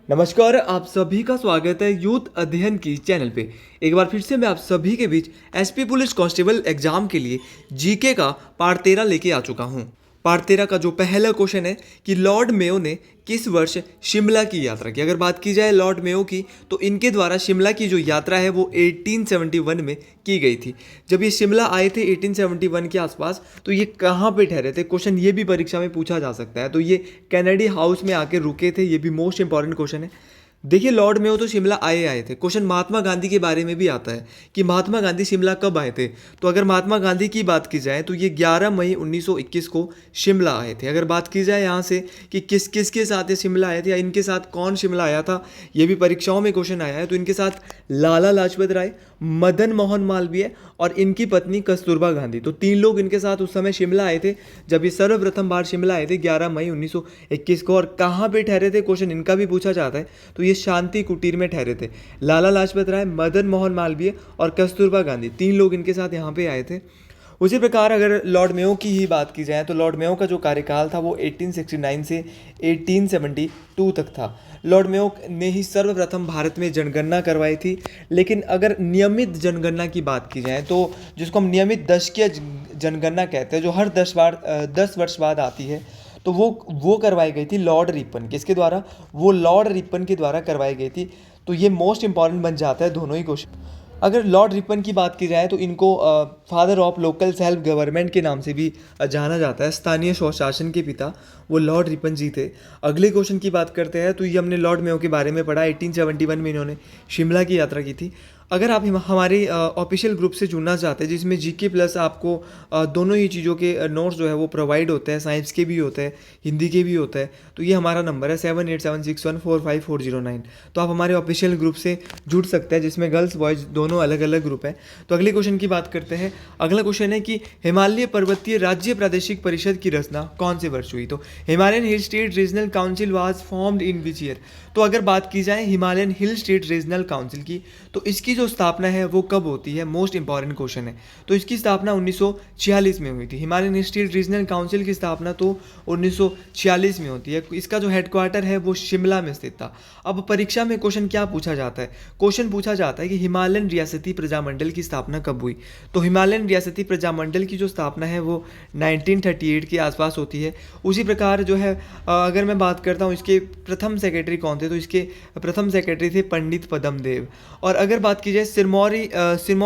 नमस्कार, आप सभी का स्वागत है यूथ अध्ययन की चैनल पे। एक बार फिर से मैं आप सभी के बीच एसपी पुलिस कांस्टेबल एग्जाम के लिए जीके का पार्ट 13 लेके आ चुका हूँ। पार्ट 13 का जो पहला क्वेश्चन है कि लॉर्ड मेयो ने किस वर्ष शिमला की यात्रा की। अगर बात की जाए लॉर्ड मेयो की, तो इनके द्वारा शिमला की जो यात्रा है वो 1871 में की गई थी। जब ये शिमला आए थे 1871 के आसपास, तो ये कहाँ पे ठहरे थे, क्वेश्चन ये भी परीक्षा में पूछा जा सकता है। तो ये कैनेडी हाउस में आके रुके थे, ये भी मोस्ट इंपॉर्टेंट क्वेश्चन है। देखिए, लॉर्ड मेयो तो शिमला आए थे। क्वेश्चन महात्मा गांधी के बारे में भी आता है कि महात्मा गांधी शिमला कब आए थे। तो अगर महात्मा गांधी की बात की जाए तो ये 11 मई 1921 को शिमला आए थे। अगर बात की जाए यहाँ से कि किस किस के साथ ये शिमला आए थे या इनके साथ कौन शिमला आया था, ये भी परीक्षाओं में क्वेश्चन आया है। तो इनके साथ लाला लाजपत राय, मदन मोहन मालवीय और इनकी पत्नी कस्तूरबा गांधी, तो 3 लोग इनके साथ उस समय शिमला आए थे जब ये सर्वप्रथम बार शिमला आए थे 11 मई 1921 को। और कहाँ पे ठहरे थे, क्वेश्चन इनका भी पूछा जाता है। तो ये शांति कुटीर में ठहरे थे। लाला लाजपत राय, मदन मोहन मालवीय और कस्तूरबा गांधी, 3 लोग इनके साथ यहाँ पे आए थे। उसी प्रकार अगर लॉर्ड मेयो की ही बात की जाए तो लॉर्ड मेयो का जो कार्यकाल था वो 1869 से 1872 तक था। लॉर्ड मेयो ने ही सर्वप्रथम भारत में जनगणना करवाई थी। लेकिन अगर नियमित जनगणना की बात की जाए, तो जिसको हम नियमित दशकीय जनगणना कहते हैं, जो हर 10 वर्ष बाद आती है, तो वो करवाई गई थी लॉर्ड रिपन। किसके द्वारा? वो लॉर्ड रिपन के द्वारा करवाई गई थी। तो ये मोस्ट इंपॉर्टेंट बन जाता है दोनों ही क्वेश्चन। अगर लॉर्ड रिपन की बात की जाए तो इनको father of local self government के नाम से भी जाना जाता है। स्थानीय स्वशासन के पिता वो लॉर्ड रिपन जी थे। अगले क्वेश्चन की बात करते हैं, तो ये हमने लॉर्ड मेयो के बारे में पढ़ा। 1871 में इन्होंने शिमला की यात्रा की थी। अगर आप हमारे ऑफिशियल ग्रुप से जुड़ना चाहते हैं, जिसमें जीके प्लस आपको दोनों ही चीज़ों के नोट्स जो है वो प्रोवाइड होते हैं, साइंस के भी होते हैं, हिंदी के भी होते हैं, तो ये हमारा नंबर है 7876145409। तो आप हमारे ऑफिशियल ग्रुप से जुड़ सकते हैं, जिसमें गर्ल्स बॉयज़ दोनों अलग अलग ग्रुप हैं। तो अगले क्वेश्चन की बात करते हैं। अगला क्वेश्चन है कि हिमालय पर्वतीय राज्य प्रादेशिक परिषद की रचना कौन से वर्ष हुई। तो Himalayan hill state regional council was formed in which year. तो अगर बात की जाए Himalayan hill state regional council की, तो इसकी जो स्थापना है वो कब होती है, मोस्ट इंपॉर्टेंट क्वेश्चन है। तो इसकी स्थापना 1946 में हुई थी। हिमालयन स्टेट रीजनल काउंसिल की स्थापना तो 1946 में होती है। इसका जो हेडक्वार्टर है वो शिमला में स्थित था। अब परीक्षा में क्वेश्चन क्या पूछा जाता है, क्वेश्चन पूछा जाता है कि हिमालयन रियासती प्रजामंडल की स्थापना कब हुई। तो हिमालयन रियासती प्रजामंडल की जो स्थापना है वो 1938 के आसपास होती है। उसी प्रकार जो है अगर मैं बात करता हूँ इसके प्रथम सेक्रेटरी कौन थे, तो इसके प्रथम सेक्रेटरी थे पंडित पदम देव। और अगर बात की जाए सिरमौर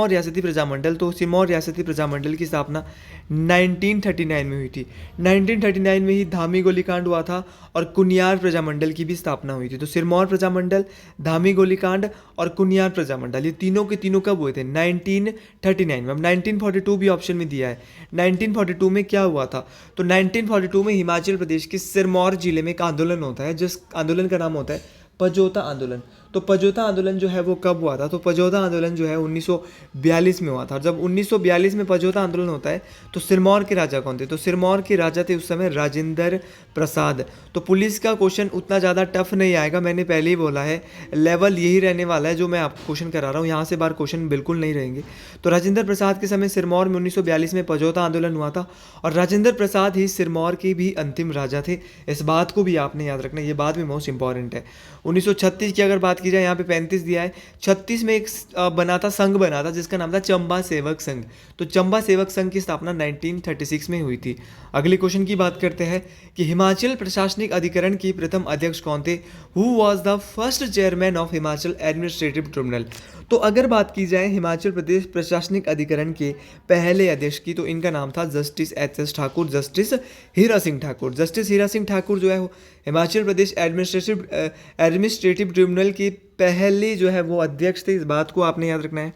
रियासती प्रजामंडल, तो सिरमौर रियासती प्रजामंडल की स्थापना 1939 में हुई थी। 1939 में ही धामी गोलीकांड हुआ था और कुनियार प्रजामंडल की भी स्थापना हुई थी। तो सिरमौर प्रजामंडल, धामी गोलीकांड और कुनियार प्रजामंडल, ये तीनों के तीनों कब हुए थे, 1939 में। अब 1942 भी ऑप्शन में दिया है। 1942 में क्या हुआ था, तो 1942 में हिमाचल प्रदेश के सिरमौर जिले में एक आंदोलन होता है, जिस आंदोलन का नाम होता है पजोता आंदोलन। तो पजोता आंदोलन जो है वो कब हुआ था, तो पजोता आंदोलन जो है 1942 में हुआ था। जब 1942 में पजोता आंदोलन होता है तो सिरमौर के राजा कौन थे, तो सिरमौर के राजा थे उस समय राजेंद्र प्रसाद। तो पुलिस का क्वेश्चन उतना ज़्यादा टफ नहीं आएगा, मैंने पहले ही बोला है, लेवल यही रहने वाला है जो मैं आपको क्वेश्चन करा रहा हूँ। यहाँ से बाहर क्वेश्चन बिल्कुल नहीं रहेंगे। तो राजेंद्र प्रसाद के समय सिरमौर में 1942 में पजोता आंदोलन हुआ था और राजेंद्र प्रसाद ही सिरमौर के भी अंतिम राजा थे। इस बात को भी आपने याद रखना, ये बात भी मोस्ट इंपॉर्टेंट है। 1936 की अगर बात की जाए, यहाँ पे 35 दिया है। 36 में एक संघ बना था जिसका नाम था चंबा सेवक संघ। तो चंबा सेवक संघ की स्थापना 1936 में हुई थी। अगले क्वेश्चन की बात करते हैं कि हिमाचल प्रशासनिक अधिकरण की प्रथम अध्यक्ष कौन थे। Who was the first chairman of Himachal administrative tribunal. तो अगर बात की जाए हिमाचल प्रदेश प्रशासनिक अधिकरण के पहले अध्यक्ष की, तो इनका नाम था justice HS. Thakur, justice Hira Singh Thakur. Justice Hira Singh Thakur जो है हिमाचल प्रदेश एडमिनिस्ट्रेटिव ट्रिब्यूनल के पहले जो है वो अध्यक्ष थे। इस बात को आपने याद रखना है।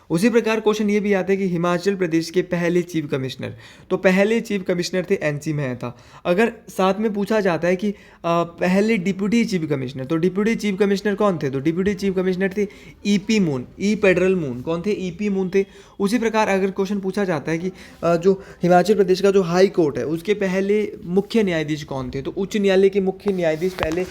उसी प्रकार क्वेश्चन ये भी आता है कि हिमाचल प्रदेश के पहले चीफ कमिश्नर, तो पहले चीफ कमिश्नर थे एन.सी. मेहता। अगर साथ में पूछा जाता है कि पहले डिप्यूटी चीफ कमिश्नर, तो डिप्यूटी चीफ कमिश्नर कौन थे, तो डिप्यूटी चीफ कमिश्नर थे ई.पी. मून, ई पेडरल मून। कौन थे, ई.पी. मून थे। उसी प्रकार अगर क्वेश्चन पूछा जाता है कि जो हिमाचल प्रदेश का जो हाई कोर्ट है उसके पहले मुख्य न्यायाधीश कौन थे, तो उच्च न्यायालय के मुख्य न्यायाधीश पहले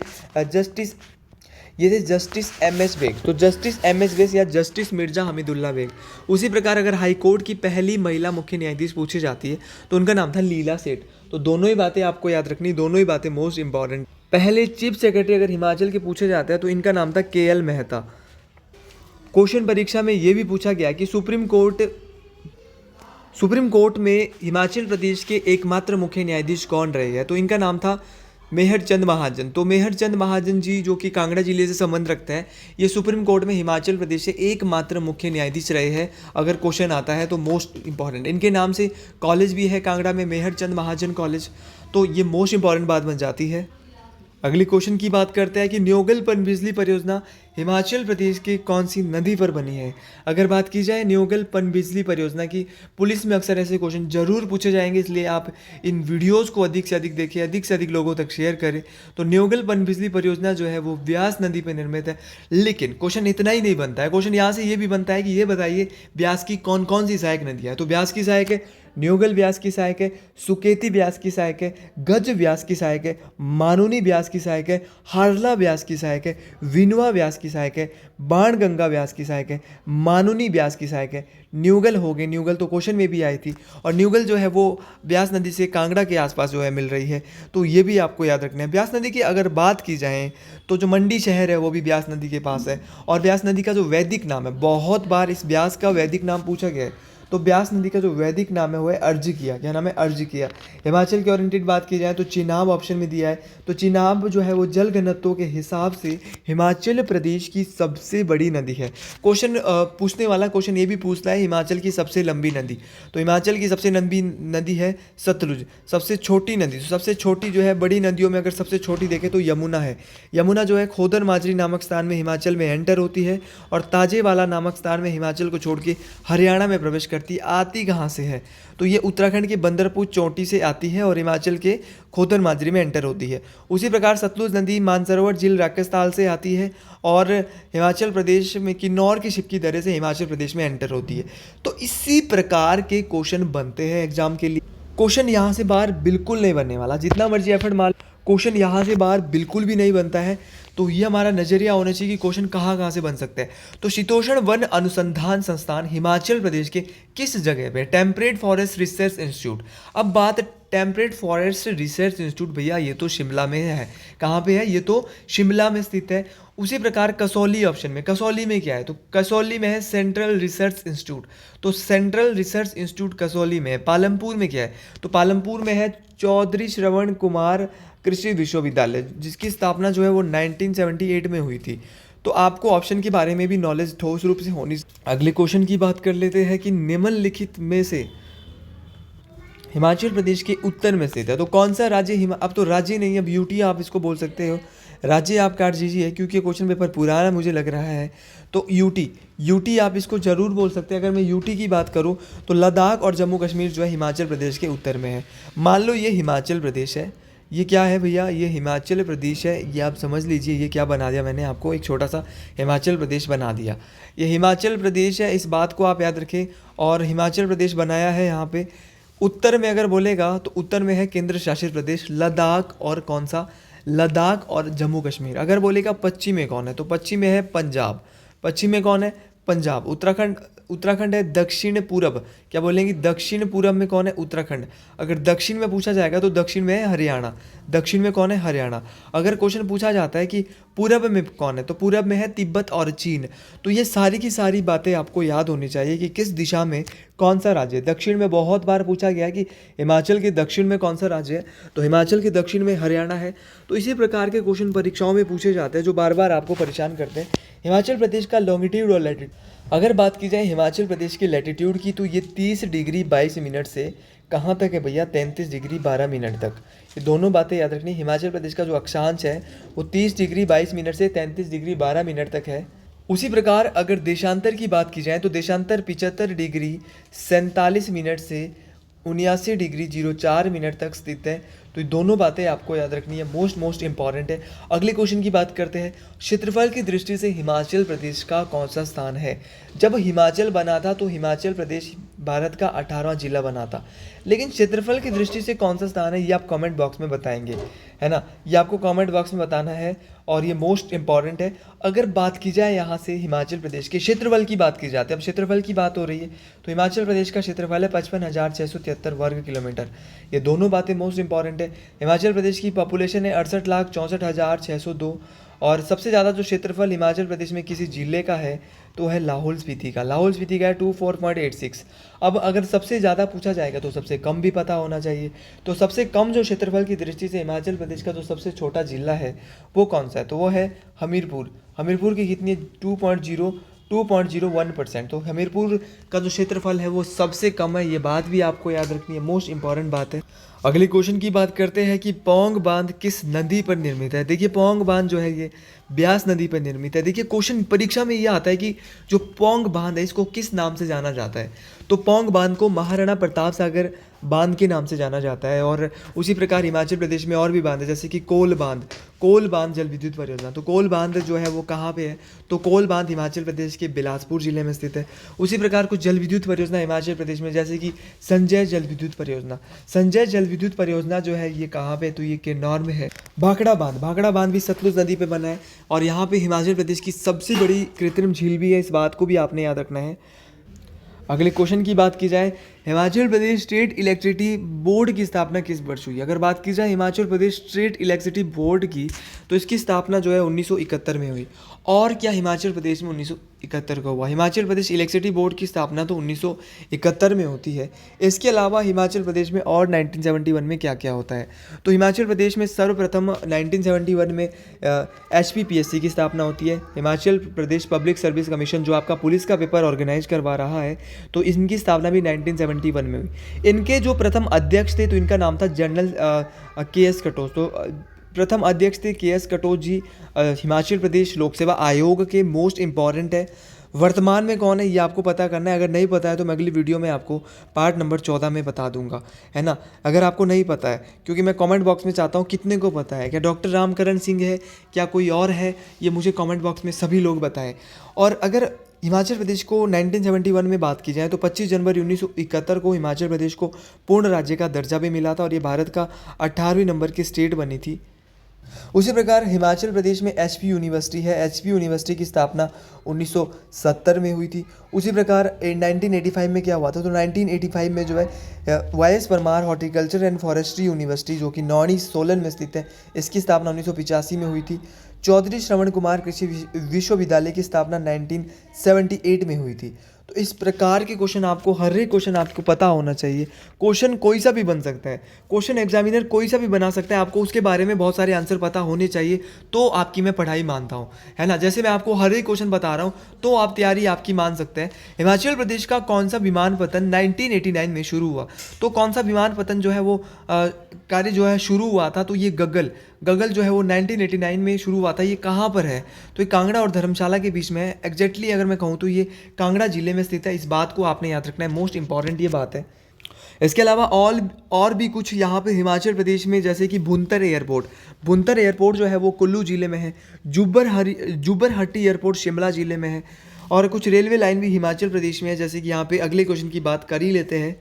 ये थे जस्टिस एम.एस. बेग। तो जस्टिस एम.एस. बेग या जस्टिस मिर्जा हमीदुल्ला बेग। उसी प्रकार अगर हाई कोर्ट की पहली महिला मुख्य न्यायाधीश पूछी जाती है तो उनका नाम था लीला सेठ। तो दोनों ही बातें आपको याद रखनी, दोनों ही बातें मोस्ट इंपॉर्टेंट। पहले चीफ सेक्रेटरी अगर हिमाचल के पूछे जाते हैं तो इनका नाम था KL मेहता। क्वेश्चन परीक्षा में ये भी पूछा गया कि सुप्रीम कोर्ट में हिमाचल प्रदेश के एकमात्र मुख्य न्यायाधीश कौन रहे हैं, तो इनका नाम था मेहर चंद महाजन। तो मेहर चंद महाजन जी जो कि कांगड़ा जिले से संबंध रखते हैं, ये सुप्रीम कोर्ट में हिमाचल प्रदेश से एकमात्र मुख्य न्यायाधीश रहे हैं। अगर क्वेश्चन आता है तो मोस्ट इंपॉर्टेंट, इनके नाम से कॉलेज भी है कांगड़ा में, मेहर चंद महाजन कॉलेज, तो ये मोस्ट इंपॉर्टेंट बात बन जाती है। अगली क्वेश्चन की बात करते हैं कि न्योगल पनबिजली परियोजना हिमाचल प्रदेश के कौन सी नदी पर बनी है। अगर बात की जाए न्योगल पनबिजली परियोजना की, पुलिस में अक्सर ऐसे क्वेश्चन जरूर पूछे जाएंगे, इसलिए आप इन वीडियोस को अधिक से अधिक देखें, अधिक से अधिक लोगों तक शेयर करें। तो न्योगल पनबिजली परियोजना जो है वो ब्यास नदी पर निर्मित है। लेकिन क्वेश्चन इतना ही नहीं बनता है, क्वेश्चन यहाँ से ये भी बनता है कि ये बताइए ब्यास की कौन कौन सी सहायक नदियाँ हैं। तो ब्यास की सहायक है, न्योगल ब्यास की सहायक है, सुकेती ब्यास की सहायक है, गज ब्यास की सहायक है, मानुनी ब्यास की सहायक है, हारला ब्यास की सहायक है, विनवा ब्यास की सहायक है, बाणगंगा ब्यास की सहायक है, मानुनी ब्यास की सहायक है। न्यूगल हो गए, न्यूगल तो क्वेश्चन में भी आई थी, और न्यूगल जो है वो ब्यास नदी से कांगड़ा के आसपास जो है मिल रही है, तो ये भी आपको याद रखना है। ब्यास नदी की अगर बात की जाए तो जो मंडी शहर है वो भी ब्यास नदी के पास है, और ब्यास नदी का जो वैदिक नाम है, बहुत बार इस ब्यास का वैदिक नाम पूछा गया है, तो ब्यास नदी का जो वैदिक नाम है वो है अर्जिकिया। क्या नाम है? अर्जिकिया। हिमाचल की ओरिएंटेड बात की जाए तो चिनाब ऑप्शन में दिया है, तो चिनाब जो है वो जल घनत्व के हिसाब से हिमाचल प्रदेश की सबसे बड़ी नदी है। क्वेश्चन पूछने वाला क्वेश्चन ये भी पूछता है हिमाचल की सबसे लंबी नदी, तो हिमाचल की सबसे लंबी नदी है सतलुज। सबसे छोटी नदी, सबसे छोटी जो है बड़ी नदियों में अगर सबसे छोटी देखें तो यमुना है। यमुना जो है खोदर माजरी नामक स्थान में हिमाचल में एंटर होती है, और ताजेवाला नामक स्थान में हिमाचल को छोड़ के हरियाणा में प्रवेश करती। आती कहाँ से है? तो ये उत्तराखंड की बंदरपुर चोटी से आती है और हिमाचल के खोदर माजरी में एंटर होती है। उसी प्रकार सतलुज नदी मानसरोवर झील राकेशताल से आती है और हिमाचल प्रदेश में किन्नौर की शिपकी दर्रे से हिमाचल प्रदेश में एंटर होती है। तो इसी प्रकार के क्वेश्चन बनते हैं एग्जाम के लिए। क्वेश्चन यहाँ से बाहर बिल्कुल नहीं बनने वाला, जितना मर्जी एफर्ट मार, क्वेश्चन यहाँ से बाहर बिल्कुल भी नहीं बनता है। तो ये हमारा नज़रिया होना चाहिए कि क्वेश्चन कहाँ कहाँ से बन सकते हैं। तो शीतोष्ण वन अनुसंधान संस्थान हिमाचल प्रदेश के किस जगह पे? Temperate forest research institute. अब बात टेम्परेट फॉरेस्ट रिसर्च इंस्टीट्यूट, भैया ये तो शिमला में है। कहाँ पे है? ये तो शिमला में स्थित है। उसी प्रकार कसौली ऑप्शन में, कसौली में क्या है? तो कसौली में है सेंट्रल रिसर्च इंस्टीट्यूट, तो सेंट्रल रिसर्च इंस्टीट्यूट कसौली में है। पालमपुर में क्या है? तो पालमपुर में है चौधरी श्रवण कुमार कृषि विश्वविद्यालय, जिसकी स्थापना जो है वो 1978 में हुई थी। तो आपको ऑप्शन के बारे में भी नॉलेज ठोस रूप से होनी। अगले क्वेश्चन की बात कर लेते हैं कि निम्नलिखित में से हिमाचल प्रदेश के उत्तर में स्थित है तो कौन सा राज्य? अब तो राज्य नहीं, अब यूटी आप इसको बोल सकते हो। राज्य आप काट दीजिए क्योंकि क्वेश्चन पेपर पुराना मुझे लग रहा है, तो यूटी आप इसको जरूर बोल सकते हैं। अगर मैं यूटी की बात करूं तो लद्दाख और जम्मू कश्मीर जो है हिमाचल प्रदेश के उत्तर में है। मान लो ये हिमाचल प्रदेश है, ये क्या है भैया? ये हिमाचल प्रदेश है। ये आप समझ लीजिए ये क्या बना दिया मैंने आपको, एक छोटा सा हिमाचल प्रदेश बना दिया। ये हिमाचल प्रदेश है, इस बात को आप याद रखें। और हिमाचल प्रदेश बनाया है यहाँ पे। उत्तर में अगर बोलेगा तो उत्तर में है केंद्र शासित प्रदेश लद्दाख, और कौन सा? लद्दाख और जम्मू कश्मीर। अगर बोलेगा पश्चिम में कौन है तो पश्चिम में है पंजाब। पश्चिम में कौन है? पंजाब। उत्तराखंड है दक्षिण पूरब। क्या बोलेंगे? दक्षिण पूरब में कौन है? उत्तराखंड। अगर दक्षिण में पूछा जाएगा तो दक्षिण में है हरियाणा। दक्षिण में कौन है? हरियाणा। अगर क्वेश्चन पूछा जाता है कि पूरब में कौन है तो पूरब में है तिब्बत और चीन। तो ये सारी की सारी बातें आपको याद होनी चाहिए कि किस दिशा में कौन सा राज्य है। दक्षिण में बहुत बार पूछा गया है कि हिमाचल के दक्षिण में कौन सा राज्य है, तो हिमाचल के दक्षिण में हरियाणा है। तो इसी प्रकार के क्वेश्चन परीक्षाओं में पूछे जाते हैं जो बार बार आपको परेशान करते हैं। हिमाचल प्रदेश का लॉन्गिट्यूड और लैटिट्यूड, अगर बात की जाए हिमाचल प्रदेश की लैटिट्यूड की तो ये 30 डिग्री 22 मिनट से कहाँ तक है भैया? 33 डिग्री 12 मिनट तक। ये दोनों बातें याद रखनी। हिमाचल प्रदेश का जो अक्षांश है वो 30 डिग्री 22 मिनट से 33 डिग्री 12 मिनट तक है। उसी प्रकार अगर देशांतर की बात की जाए तो देशांतर 75 डिग्री 47 मिनट से 79 डिग्री 04 मिनट तक स्थित है। तो ये दोनों बातें आपको याद रखनी है, मोस्ट इंपॉर्टेंट है। अगले क्वेश्चन की बात करते हैं। क्षेत्रफल की दृष्टि से हिमाचल प्रदेश का कौन सा स्थान है? जब हिमाचल बना था तो हिमाचल प्रदेश भारत का 18वां जिला बना था। लेकिन क्षेत्रफल की दृष्टि से कौन सा स्थान है ये आप कमेंट बॉक्स में बताएंगे, है ना। ये आपको कमेंट बॉक्स में बताना है और ये मोस्ट इंपॉर्टेंट है। अगर बात की जाए यहाँ से हिमाचल प्रदेश के क्षेत्रफल की बात की जाती है, अब क्षेत्रफल की बात हो रही है तो हिमाचल प्रदेश का क्षेत्रफल है 55,673 वर्ग किलोमीटर। ये दोनों बातें मोस्ट इंपॉर्टेंट है। हिमाचल प्रदेश की पॉपुलेशन है 68,64,602 और सबसे ज़्यादा जो क्षेत्रफल हिमाचल प्रदेश में किसी जिले का है तो है लाहौल स्पीति का। लाहौल स्पीति का है 24.86। अब अगर सबसे ज़्यादा पूछा जाएगा तो सबसे कम भी पता होना चाहिए। तो सबसे कम जो क्षेत्रफल की दृष्टि से हिमाचल प्रदेश का जो सबसे छोटा जिला है वो कौन सा है, तो वो है हमीरपुर। हमीरपुर की कितनी 2.01%। तो हमीरपुर का जो क्षेत्रफल है वो सबसे कम है। ये बात भी आपको याद रखनी है, मोस्ट इंपॉर्टेंट बात है। अगले क्वेश्चन की बात करते हैं कि पौंग बांध किस नदी पर निर्मित है। देखिए पौंग बांध जो है ये ब्यास नदी पर निर्मित है। देखिए क्वेश्चन परीक्षा में ये आता है कि जो पौंग बांध है इसको किस नाम से जाना जाता है, तो पौंग बांध को महाराणा प्रताप सागर बांध के नाम से जाना जाता है। और उसी प्रकार हिमाचल प्रदेश में और भी बांध है जैसे कि कोल बांध जल विद्युत परियोजना। तो कोल बांध जो है वो कहाँ पे है, तो कोल बांध हिमाचल प्रदेश के बिलासपुर जिले में स्थित है। उसी प्रकार कुछ जल विद्युत परियोजना हिमाचल प्रदेश में जैसे कि संजय जल विद्युत परियोजना जो है ये कहाँ पे, तो ये किन्नौर में है। भाखड़ा बांध भी सतलुज नदी पे बना है और यहाँ पे हिमाचल प्रदेश की सबसे बड़ी कृत्रिम झील भी है, इस बात को भी आपने याद रखना है। अगले क्वेश्चन की बात की जाए, Himachal Pradesh state electricity board की स्थापना किस वर्ष हुई। अगर बात की जाए Himachal Pradesh state electricity board की तो इसकी स्थापना जो है 1971 में हुई। और क्या हिमाचल प्रदेश में 1971 का हुआ, हिमाचल प्रदेश इलेक्ट्रिसिटी बोर्ड की स्थापना तो 1971 में होती है। इसके अलावा हिमाचल प्रदेश में और 1971 में क्या क्या होता है, तो हिमाचल प्रदेश में सर्वप्रथम 1971 में HPPSC की स्थापना होती है। Himachal Pradesh public service commission जो आपका पुलिस का पेपर ऑर्गेनाइज करवा रहा है तो इनकी स्थापना भी 1971 में हुई। इनके जो प्रथम अध्यक्ष थे तो इनका नाम था जनरल KS कटोच। तो प्रथम अध्यक्ष थे KS कटोच जी। हिमाचल प्रदेश लोक सेवा आयोग के मोस्ट इंपॉर्टेंट है। वर्तमान में कौन है ये आपको पता करना है। अगर नहीं पता है तो मैं अगली वीडियो में आपको पार्ट नंबर 14 में बता दूंगा, है ना। अगर आपको नहीं पता है, क्योंकि मैं कमेंट बॉक्स में चाहता हूँ कितने को पता है, क्या डॉक्टर रामकरण सिंह है, क्या कोई और है, ये मुझे कमेंट बॉक्स में सभी लोग बताएं। और अगर हिमाचल प्रदेश को 1971 में बात की जाए तो 25 जनवरी 1971 को हिमाचल प्रदेश को पूर्ण राज्य का दर्जा भी मिला था और ये भारत का 18वीं नंबर की स्टेट बनी थी। उसी प्रकार हिमाचल प्रदेश में HP यूनिवर्सिटी है। HP यूनिवर्सिटी की स्थापना 1970 में हुई थी। उसी प्रकार 1985 में क्या हुआ था, तो 1985 में जो है YS Parmar horticulture and forestry university जो कि नौणी सोलन में स्थित है, इसकी स्थापना 1985 में हुई थी। चौधरी श्रवण कुमार कृषि विश्वविद्यालय की स्थापना 1978 में हुई थी। तो इस प्रकार के क्वेश्चन आपको, हर एक क्वेश्चन आपको पता होना चाहिए। क्वेश्चन कोई सा भी बन सकता है, क्वेश्चन एग्जामिनर कोई सा भी बना सकता है, आपको उसके बारे में बहुत सारे आंसर पता होने चाहिए तो आपकी मैं पढ़ाई मानता हूँ, है ना। जैसे मैं आपको हर एक क्वेश्चन बता रहा हूँ तो आप तैयारी आपकी मान सकते हैं। हिमाचल प्रदेश का कौन सा विमान पतन 1989 में शुरू हुआ, तो कौन सा विमान पतन जो है वो कार्य जो है शुरू हुआ था, तो ये गगल जो है वो 1989 में शुरू हुआ था। ये कहाँ पर है, तो ये कांगड़ा और धर्मशाला के बीच में है। एग्जैक्टली अगर मैं कहूँ तो ये कांगड़ा जिले में स्थित है। इस बात को आपने याद रखना है, मोस्ट इंपॉर्टेंट ये बात है। इसके अलावा और भी कुछ यहाँ पे हिमाचल प्रदेश में जैसे कि भुंतर एयरपोर्ट जो है वो कुल्लू जिले में है। जुब्बरहट्टी एयरपोर्ट शिमला जिले में है। और कुछ रेलवे लाइन भी हिमाचल प्रदेश में है, जैसे कि यहाँ पे अगले क्वेश्चन की बात कर ही लेते हैं।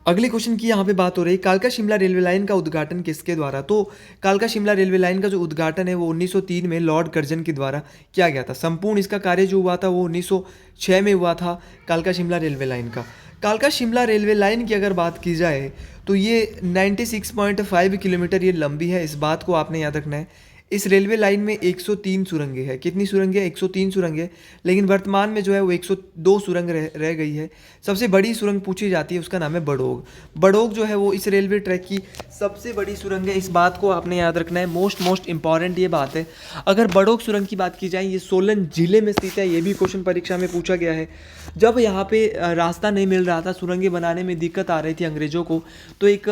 अगले क्वेश्चन की यहाँ पे बात हो रही है, कालका शिमला रेलवे लाइन का उद्घाटन किसके द्वारा। तो कालका शिमला रेलवे लाइन का जो उद्घाटन है वो 1903 में लॉर्ड कर्जन के द्वारा किया गया था। संपूर्ण इसका कार्य जो हुआ था वो 1906 में हुआ था कालका शिमला रेलवे लाइन का। कालका शिमला रेलवे लाइन की अगर बात की जाए तो ये 96.5 किलोमीटर ये लंबी है। इस बात को आपने याद रखना है। इस रेलवे लाइन में 103 सुरंगें हैं। कितनी सुरंगें, 103 सुरंगें, लेकिन वर्तमान में जो है वो 102 सुरंग रह गई है। सबसे बड़ी सुरंग पूछी जाती है, उसका नाम है बड़ोग जो है वो इस रेलवे ट्रैक की सबसे बड़ी सुरंग है। इस बात को आपने याद रखना है, मोस्ट इंपॉर्टेंट ये बात है। अगर बड़ोग सुरंग की बात की जाए, ये सोलन जिले में स्थित है। ये भी क्वेश्चन परीक्षा में पूछा गया है। जब यहाँ पे रास्ता नहीं मिल रहा था, सुरंगें बनाने में दिक्कत आ रही थी अंग्रेजों को, तो एक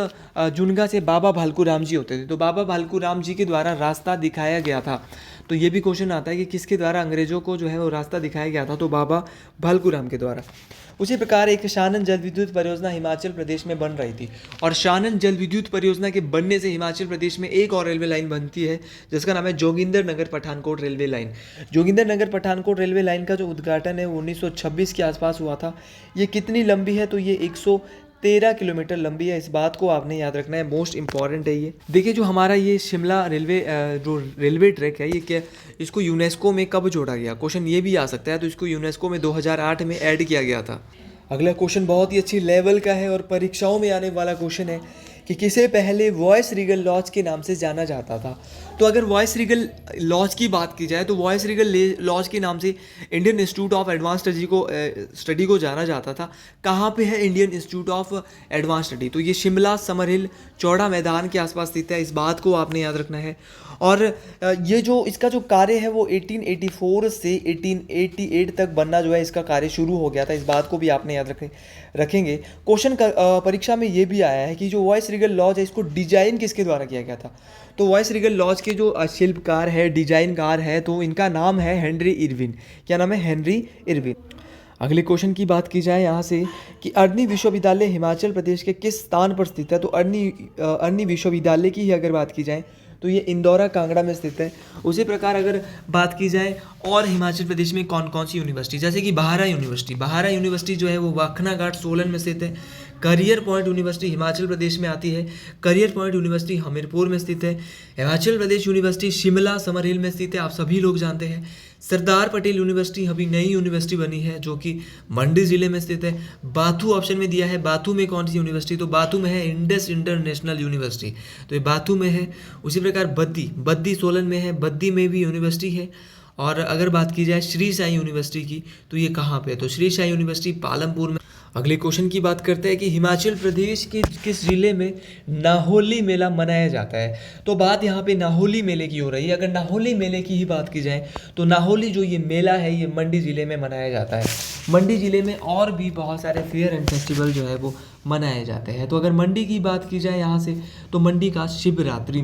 जुनगा से बाबा भालकू राम जी होते थे, तो बाबा भालकू राम जी के द्वारा रास्ता दिखाया गया था। तो ये भी क्वेश्चन आता है कि किसके द्वारा अंग्रेजों को जो है वो रास्ता दिखाया गया था, तो बाबा भलकूराम के द्वारा। उसी प्रकार एक शानन जल विद्युत परियोजना हिमाचल प्रदेश में बन रही थी, और शानन जल विद्युत परियोजना के बनने से हिमाचल प्रदेश में एक और रेलवे लाइन बनती है जिसका नाम है जोगिंदर नगर पठानकोट रेलवे लाइन। जोगिंदर नगर पठानकोट रेलवे लाइन का जो उद्घाटन है वो 1926 के आसपास हुआ था। ये कितनी लंबी है, तो ये 113 किलोमीटर लंबी है। इस बात को आपने याद रखना है, मोस्ट इंपॉर्टेंट है ये। देखिए जो हमारा ये शिमला जो रेलवे ट्रैक है, ये क्या, इसको यूनेस्को में कब जोड़ा गया, क्वेश्चन ये भी आ सकता है। तो इसको यूनेस्को में 2008 में ऐड किया गया था। अगला क्वेश्चन बहुत ही अच्छी लेवल का है और परीक्षाओं में आने वाला क्वेश्चन है कि किसे पहले वॉइस रीगल लॉज के नाम से जाना जाता था। तो अगर वॉइस रीगल लॉज की बात की जाए तो वॉइस रीगल लॉज के नाम से Indian institute of advance study को जाना जाता था। कहाँ पे है Indian institute of advance study, तो ये शिमला समर हिल चौड़ा मैदान के आसपास स्थित है। इस बात को आपने याद रखना है। और ये जो इसका जो कार्य है वो 1884 से 1888 तक बनना जो है इसका कार्य शुरू हो गया था। इस बात को भी आपने याद रखेंगे। क्वेश्चन परीक्षा में ये भी आया है कि जो वॉइस रीगल लॉज है इसको डिजाइन किसके द्वारा किया गया था। तो वॉइस रीगल लॉज के जो शिल्पकार है, डिजाइनकार है, तो इनका नाम है हेनरी इरविन। क्या नाम है? Henry Irwin. अगले क्वेश्चन की बात की जाए यहाँ से कि अरनी विश्वविद्यालय हिमाचल प्रदेश के किस स्थान पर स्थित है। तो अरनी विश्वविद्यालय की ही अगर बात की जाए तो ये इंदौरा कांगड़ा में स्थित है। उसी प्रकार अगर बात की जाए और हिमाचल प्रदेश में कौन कौन सी यूनिवर्सिटी, जैसे कि बाहरा यूनिवर्सिटी जो है वो वाखना घाट सोलन में स्थित है। Career point university Himachal Pradesh में आती है। करियर पॉइंट यूनिवर्सिटी हमीरपुर में स्थित है। हिमाचल प्रदेश यूनिवर्सिटी शिमला समर हिल में स्थित है, आप सभी लोग जानते हैं। सरदार पटेल यूनिवर्सिटी अभी नई यूनिवर्सिटी बनी है जो कि मंडी जिले में स्थित है। बाथू ऑप्शन में दिया है, बाथू में कौन सी यूनिवर्सिटी, तो बाथू में है इंडस इंटरनेशनल यूनिवर्सिटी, तो ये बाथू में है। उसी प्रकार बद्दी सोलन में है, बद्दी में भी यूनिवर्सिटी है। और अगर बात की जाए श्री साई यूनिवर्सिटी की तो ये कहाँ पे है, तो श्री साई यूनिवर्सिटी पालमपुर में। अगले क्वेश्चन की बात करते हैं कि हिमाचल प्रदेश के किस जिले में नाहोली मेला मनाया जाता है। तो बात यहाँ पे नाहोली मेले की हो रही है। अगर नाहोली मेले की ही बात की जाए तो नाहोली जो ये मेला है ये मंडी ज़िले में मनाया जाता है। मंडी ज़िले में और भी बहुत सारे फेयर एंड फेस्टिवल जो है वो मनाए जाते हैं। तो अगर मंडी की बात की जाए यहाँ से तो मंडी का शिवरात्रि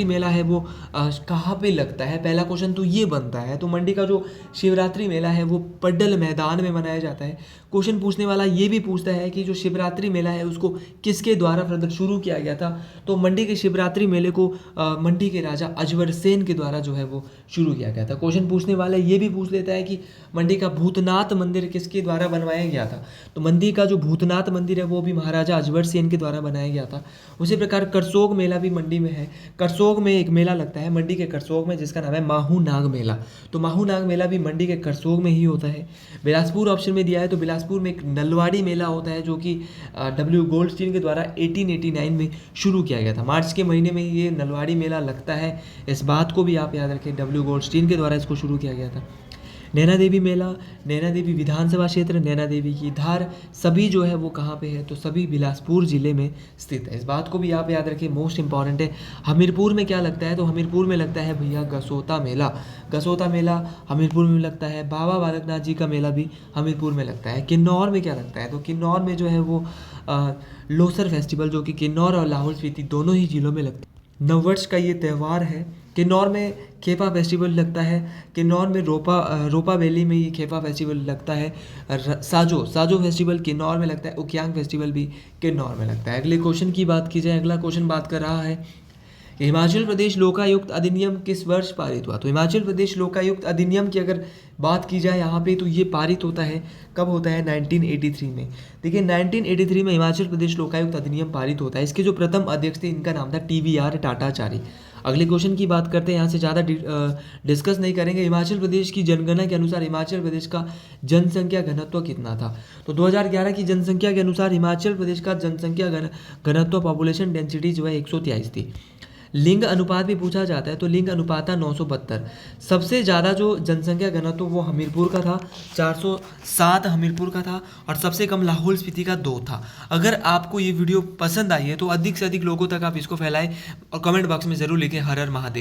मेला है वो कहाँ पे लगता है, पहला क्वेश्चन तो ये बनता है। तो मंडी का जो शिवरात्रि मेला है वो पड्डल मैदान में मनाया जाता है। क्वेश्चन पूछने वाला ये भी पूछता है कि जो शिवरात्रि मेला है उसको किसके द्वारा शुरू किया गया था। तो मंडी के शिवरात्रि मेले को मंडी के राजा अजवर सेन के द्वारा जो है वो शुरू किया गया था। क्वेश्चन पूछने वाला ये भी पूछ लेता है कि मंडी का भूतनाथ मंदिर किसके द्वारा बनवाया गया था। तो मंडी का जो भूतनाथ मंदिर है वो भी महाराजा अजवर सेन के द्वारा बनाया गया था। उसी प्रकार करसोग मेला भी मंडी में है। करसोग में एक मेला लगता है मंडी के करसोग में जिसका नाम है माहू नाग मेला। तो माहू नाग मेला भी मंडी के करसोग में ही होता है। बिलासपुर ऑप्शन में दिया है, तो बिलासपुर में एक नलवाड़ी मेला होता है जो कि डब्ल्यू गोल्डस्टीन के द्वारा 1889 में शुरू किया गया था। मार्च के महीने में ये नलवाड़ी मेला लगता है। इस बात को भी आप याद रखें, डब्ल्यू गोल्डस्टीन के द्वारा इसको शुरू किया गया था। नैना देवी मेला, नैना देवी विधानसभा क्षेत्र, नैना देवी की धार, सभी जो है वो कहाँ पे है, तो सभी बिलासपुर जिले में स्थित है। इस बात को भी आप याद रखें, मोस्ट इंपॉर्टेंट है। हमीरपुर में क्या लगता है, तो हमीरपुर में लगता है भैया गसोता मेला हमीरपुर में लगता है। बाबा बालकनाथ जी का मेला भी हमीरपुर में लगता है। किन्नौर में क्या लगता है, तो किन्नौर में जो है वो लोसर फेस्टिवल जो कि किन्नौर और लाहौल स्पीति दोनों ही जिलों में लगता है। नववर्ष का ये त्यौहार है। किन्नौर में खेपा फेस्टिवल लगता है। किन्नौर में रोपा वैली में ये खेपा फेस्टिवल लगता है। साजो फेस्टिवल किन्नौर में लगता है। उकियांग फेस्टिवल भी किन्नौर में लगता है। अगले क्वेश्चन की बात की जाए, अगला क्वेश्चन बात कर रहा है कि हिमाचल प्रदेश लोकायुक्त अधिनियम किस वर्ष पारित हुआ। तो हिमाचल प्रदेश लोकायुक्त अधिनियम की अगर बात की जाए यहाँ पे तो ये पारित होता है, कब होता है, 1983 में। देखिए 1983 में हिमाचल प्रदेश लोकायुक्त अधिनियम पारित होता है। इसके जो प्रथम अध्यक्ष थे इनका नाम था TVR टाटाचारी। अगले क्वेश्चन की बात करते हैं, यहाँ से ज़्यादा डिस्कस नहीं करेंगे। हिमाचल प्रदेश की जनगणना के अनुसार हिमाचल प्रदेश का जनसंख्या घनत्व कितना था। तो 2011 की जनसंख्या के अनुसार हिमाचल प्रदेश का जनसंख्या घनत्व पॉपुलेशन डेंसिटी जो है 123 थी। लिंग अनुपात भी पूछा जाता है, तो लिंग अनुपात था 972। सबसे ज़्यादा जो जनसंख्या घनत्व वो हमीरपुर का था, 407 हमीरपुर का था, और सबसे कम लाहौल स्पीति का 2 था। अगर आपको ये वीडियो पसंद आई है तो अधिक से अधिक लोगों तक आप इसको फैलाएं और कमेंट बॉक्स में ज़रूर लिखें हर हर महादेव।